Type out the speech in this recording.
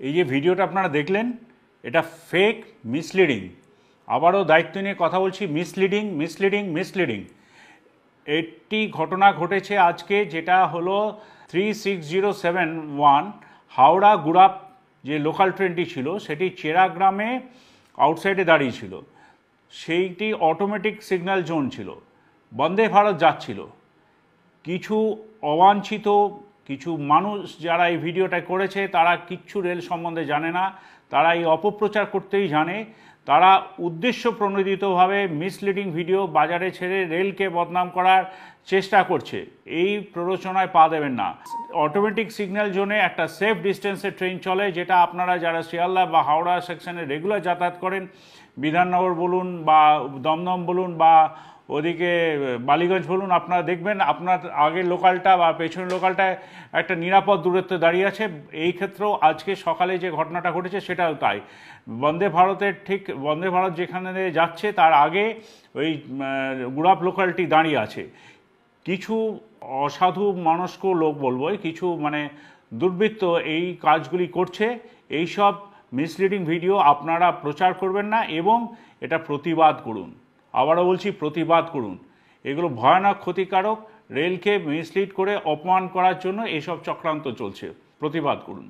এই যে ভিডিওটা আপনারা দেখলেন, এটা ফেক, মিসলিডিং। আবারও দায়িত্ব নিয়ে কথা বলছি, মিসলিডিং মিসলিডিং মিসলিডিং। একটি ঘটনা ঘটেছে আজকে, যেটা হলো 36071 হাওড়া গুড়াপ যে লোকাল ট্রেনটি ছিল, সেটি চেরাগ্রামে আউটসাইডে দাঁড়িয়ে ছিল। সেইটি অটোমেটিক সিগন্যাল জোন ছিল, বন্দে ভারত যাচ্ছিল। কিছু অবাঞ্ছিত কিছু মানুষ যারা এই ভিডিওটা করেছে, তারা কিচ্ছু রেল সম্বন্ধে জানে না, তারা এই অপপ্রচার করতেই জানে। তারা উদ্দেশ্য প্রণোদিতভাবে মিসলিডিং ভিডিও বাজারে ছেড়ে রেলকে বদনাম করার চেষ্টা করছে। এই প্ররোচনায় পা দেবেন না। অটোমেটিক সিগন্যাল জোনে একটা সেফ ডিস্টেন্সে ট্রেন চলে, যেটা আপনারা যারা শিয়ালদা বা হাওড়া সেকশনে রেগুলার যাতায়াত করেন, বিধাননগর বলুন বা দমদম বলুন বা ওদিকে বালিগঞ্জ বলুন, আপনারা দেখবেন আপনার আগের লোকালটা বা পেছনের লোকালটায় একটা নিরাপদ দূরত্বে দাঁড়িয়ে আছে। এই ক্ষেত্রেও আজকে সকালে যে ঘটনাটা ঘটেছে সেটাও তাই। বন্দে ভারতের ঠিক বন্দে ভারত যেখানে যাচ্ছে তার আগে ওই গুড়াপ লোকালটি দাঁড়িয়ে আছে। কিছু অসাধু মনস্ক লোক বলবো, কিছু দুর্বৃত্ত এই কাজগুলি করছে। এই সব মিসলিডিং ভিডিও আপনারা প্রচার করবেন না এবং এটা প্রতিবাদ করুন। আবারও বলছি, প্রতিবাদ করুন। এগুলো ভয়ানক ক্ষতিকারক। রেলকে মিসলিড করে অপমান করার জন্য এসব চক্রান্ত চলছে। প্রতিবাদ করুন।